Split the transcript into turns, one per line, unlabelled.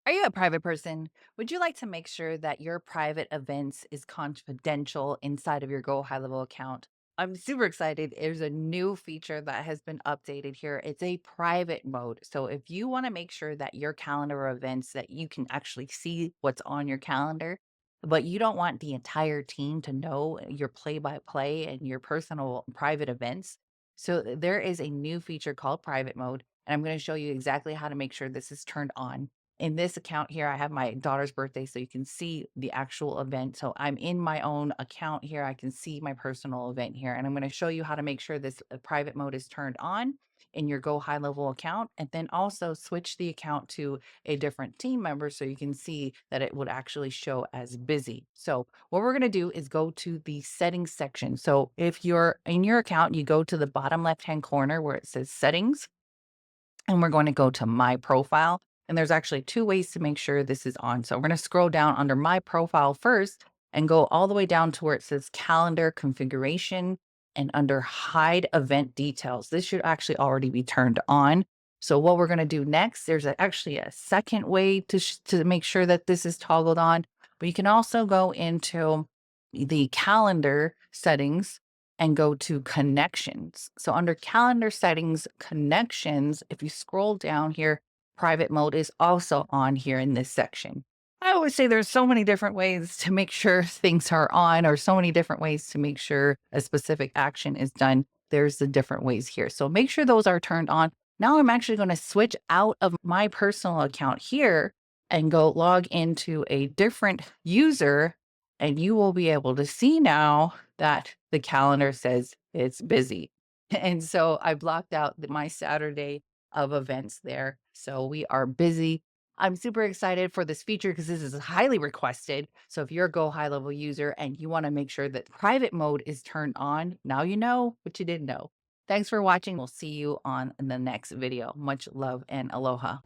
Are you a private person? Would you like to make sure that your private events is confidential inside of your Go High Level account? I'm super excited. There's a new feature that has been updated here. It's a private mode. So if you want to make sure that your calendar of events that you can actually see what's on your calendar, but you don't want the entire team to know your play by play and your personal private events. So there is a new feature called private mode, and I'm going to show you exactly how to make sure this is turned on. In this account here, I have my daughter's birthday, so you can see the actual event. So I'm in my own account here. I can see my personal event here, and I'm going to show you how to make sure this private mode is turned on in your Go High Level account, and then also switch the account to a different team member so you can see that it would actually show as busy. So what we're going to do is go to the settings section. So if you're in your account, you go to the bottom left-hand corner where it says settings, and we're going to go to my profile. And there's actually two ways to make sure this is on. So we're going to scroll down under my profile first and go all the way down to where it says calendar configuration and under hide event details. This should actually already be turned on. So what we're going to do next, there's actually a second way to make sure that this is toggled on, but you can also go into the calendar settings and go to connections. So under calendar settings, connections, if you scroll down here, private mode is also on here in this section. I always say there's so many different ways to make sure things are on, or so many different ways to make sure a specific action is done. There's the different ways here. So make sure those are turned on. Now I'm actually going to switch out of my personal account here and go log into a different user, and you will be able to see now that the calendar says it's busy. And so I blocked out my Saturday of events there. So we are busy. I'm super excited for this feature because this is highly requested. So if you're a Go High Level user and you want to make sure that private mode is turned on, now you know what you didn't know. Thanks for watching. We'll see you on the next video. Much love and aloha.